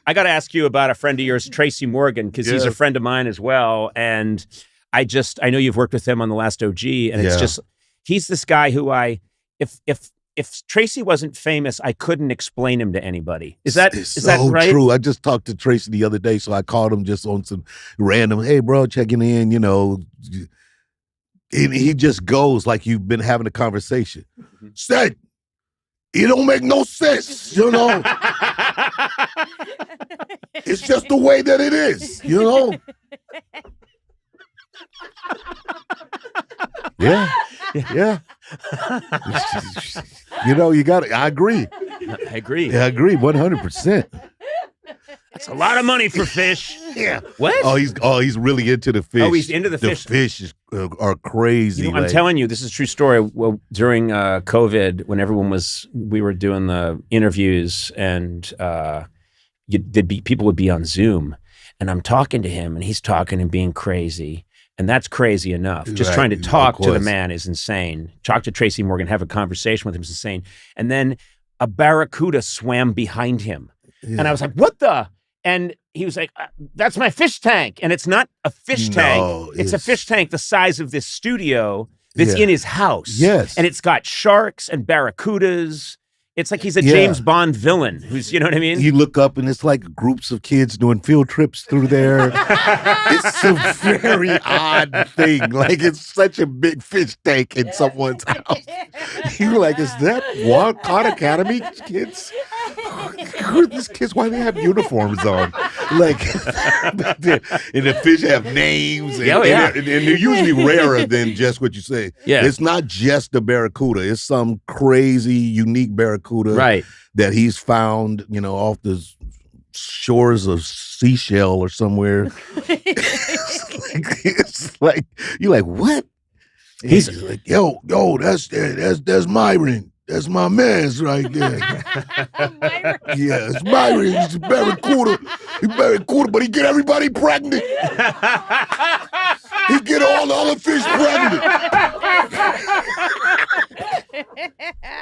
I got to ask you about a friend of yours, Tracy Morgan, because he's a friend of mine as well. And I know you've worked with him on The Last OG, and it's just, he's this guy who if Tracy wasn't famous, I couldn't explain him to anybody. Is that right? True. I just talked to Tracy the other day, so I called him just on some random, hey, bro, checking in, you know. And he just goes like you've been having a conversation. Said, it don't make no sense, you know. It's just the way that it is, you know. Yeah. You know, I agree. I agree. Yeah, I agree 100%. That's a lot of money for fish. Yeah. What? He's really into the fish. Oh, he's into the fish. The fish are crazy. You know, I'm telling you, this is a true story. Well, during COVID, when we were doing the interviews, and people would be on Zoom, and I'm talking to him, and he's talking and being crazy. And that's crazy enough. Just trying to talk to the man is insane. Talk to Tracy Morgan, have a conversation with him is insane. And then a barracuda swam behind him. Yeah. And I was like, what the? And he was like, that's my fish tank. And it's not a fish tank. It's a fish tank the size of this studio that's in his house. Yes. And it's got sharks and barracudas. It's like he's a James Bond villain who's, you know what I mean? You look up and it's like groups of kids doing field trips through there. It's a very odd thing. Like, it's such a big fish tank in someone's house. You're like, is that Khan Academy kids? Who are these kids? Why do they have uniforms on? Like, and the fish have names. And they're usually rarer than just what you say. Yeah. It's not just the barracuda. It's some crazy, unique barracuda that he's found, you know, off the shores of Seashell or somewhere. it's like you're like, what? He's like, yo, that's Myron. That's my man's right there. Yeah, it's Myron. He's a barracuda. He's barracuda, but he get everybody pregnant. He get all the other fish pregnant.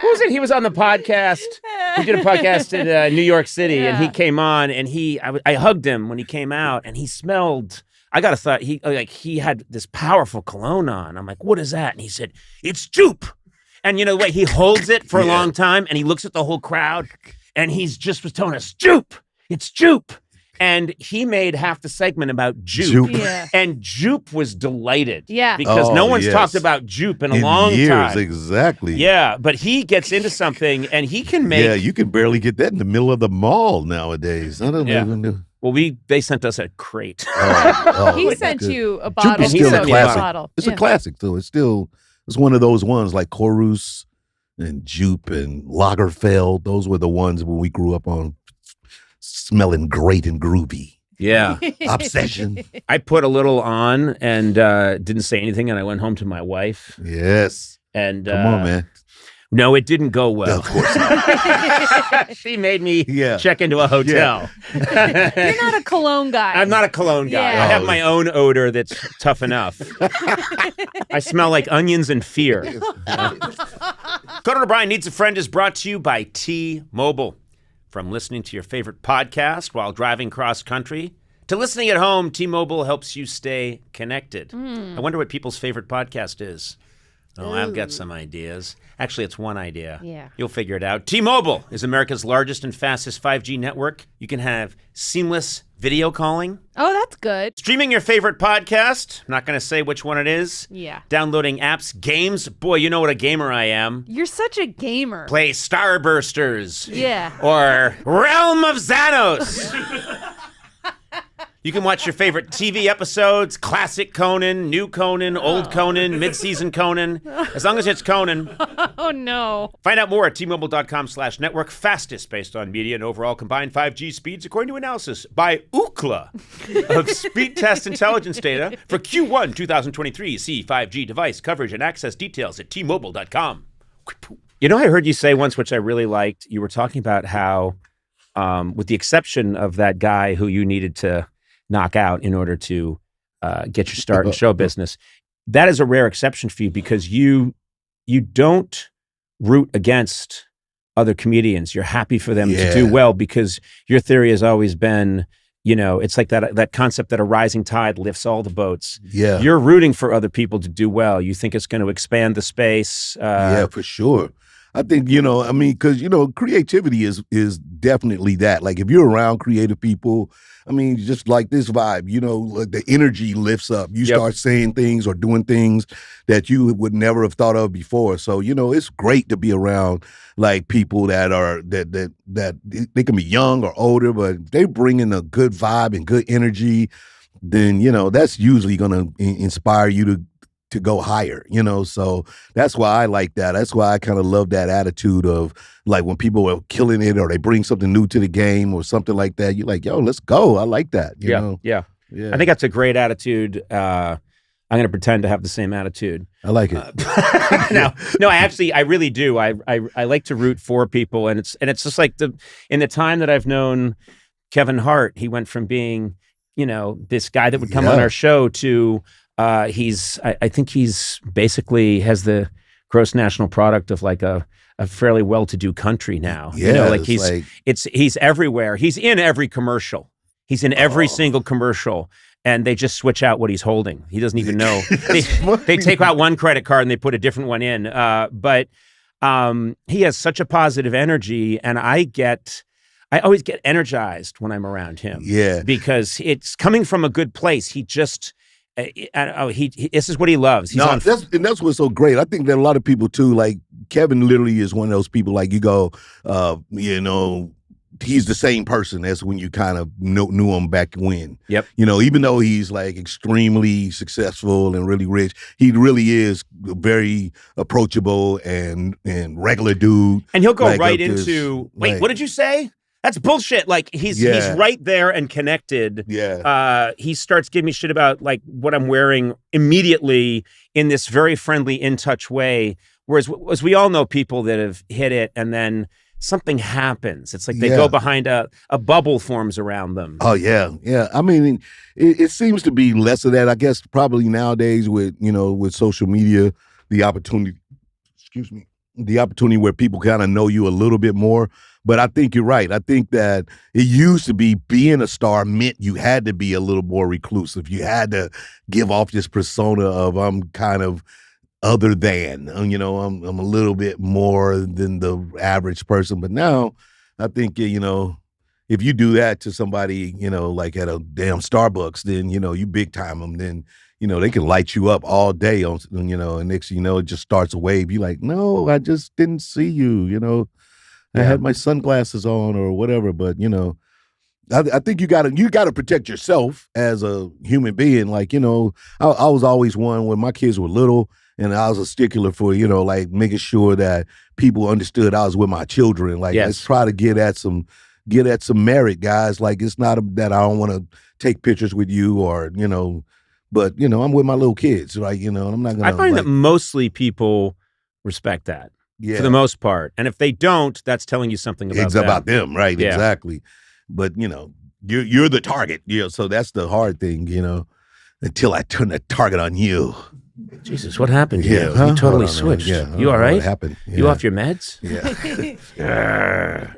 Who was it? He was on the podcast. We did a podcast in New York City, and he came on, and I hugged him when he came out, and he smelled. I gotta thought he had this powerful cologne on. I'm like, what is that? And he said, it's Jupe. And you know the way he holds it for a long time, and he looks at the whole crowd, and he's just was telling us, Jupe, it's Jupe. And he made half the segment about Jupe. And Jupe was delighted. Yeah. Because no one's talked about Jupe in a long time. Exactly. Yeah, but he gets into something, and he can make... Yeah, you can barely get that in the middle of the mall nowadays. I don't even know. Well, they sent us a crate. He sent you a bottle. Jupe is still a classic. It's a classic, though. It's one of those ones like Chorus and Jupe and Lagerfeld. Those were the ones when we grew up on smelling great and groovy. Yeah. Obsession. I put a little on and didn't say anything, and I went home to my wife. Yes. And come on, man. No, it didn't go well. Of course not. She made me check into a hotel. Yeah. You're not a cologne guy. I'm not a cologne guy. I have my own odor that's tough enough. I smell like onions and fear. Conan O'Brien Needs a Friend is brought to you by T-Mobile. From listening to your favorite podcast while driving cross country to listening at home, T-Mobile helps you stay connected. I wonder what people's favorite podcast is. Oh, I've got some ideas. Actually, it's one idea. Yeah. You'll figure it out. T-Mobile is America's largest and fastest 5G network. You can have seamless video calling. Oh, that's good. Streaming your favorite podcast. I'm not going to say which one it is. Yeah. Downloading apps, games. Boy, you know what a gamer I am. You're such a gamer. Play Starbursters. Yeah. Or Realm of Xanos. You can watch your favorite TV episodes, classic Conan, new Conan, old Conan, mid-season Conan, as long as it's Conan. Oh, no. Find out more at T-Mobile.com/network. Fastest based on media and overall combined 5G speeds, according to analysis by Ookla of Speed Test Intelligence data for Q1 2023. See 5G device coverage and access details at T-Mobile.com. You know, I heard you say once, which I really liked, you were talking about how, with the exception of that guy who you needed to knock out in order to get your start in show business, that is a rare exception for you because you don't root against other comedians. You're happy for them to Yeah. do well because your theory has always been, it's like that concept that a rising tide lifts all the boats. Yeah. You're rooting for other people to do well. You think it's going to expand the space. Yeah, for sure. I think, because, creativity is definitely that. Like if you're around creative people, just like this vibe, like the energy lifts up. You Yep. start saying things or doing things that you would never have thought of before. So, it's great to be around like people that are, that they can be young or older, but they bring in a good vibe and good energy. Then, that's usually going to inspire you to go higher, so that's why I like that. That's why I kind of love that attitude of like when people are killing it or they bring something new to the game or something like that, you're like, yo, let's go. I like that. You know? Yeah. Yeah. I think that's a great attitude. I'm going to pretend to have the same attitude. I like it. No, I really do. I like to root for people, and it's just like in the time that I've known Kevin Hart, he went from being, this guy that would come on our show to I think he's basically has the gross national product of like a fairly well-to-do country now. Yeah, he's everywhere. He's in every commercial. He's in every single commercial, and they just switch out what he's holding. He doesn't even know. They take out one credit card and they put a different one in. But he has such a positive energy, and I always get energized when I'm around him. Yeah, because it's coming from a good place. He just. This is what he loves. That's what's so great. I think that a lot of people too, like Kevin literally is one of those people like you go, he's the same person as when you kind of knew him back when. Yep. Even though he's like extremely successful and really rich, he really is very approachable and regular dude. And he'll go like, right into, wait, what did you say? That's bullshit. Like he's right there and connected. Yeah. He starts giving me shit about like what I'm wearing immediately in this very friendly, in touch way. Whereas as we all know people that have hit it and then something happens. It's like they go behind a bubble forms around them. Oh yeah. Yeah. It seems to be less of that. I guess probably nowadays with social media, the opportunity where people kind of know you a little bit more. But I think you're right. I think that it used to be being a star meant you had to be a little more reclusive. You had to give off this persona of I'm kind of other than, I'm a little bit more than the average person. But now I think, if you do that to somebody, like at a damn Starbucks, then, you big time them, then, they can light you up all day on, and next thing you know, it just starts a wave. You're like, no, I just didn't see you, I had my sunglasses on or whatever, but I think you gotta protect yourself as a human being. Like, I was always one when my kids were little, and I was a stickler for, like making sure that people understood I was with my children. Like, let's try to get at some merit, guys. Like, it's not that I don't want to take pictures with you or, but I'm with my little kids, right? I'm not gonna. I find that mostly people respect that. Yeah. For the most part. And if they don't, that's telling you something about them, right? Yeah. Exactly. But, you're the target, so that's the hard thing, until I turn the target on you. Jesus, what happened to you? Huh? You totally switched. Yeah. You all right? What happened? Yeah. You off your meds? Yeah.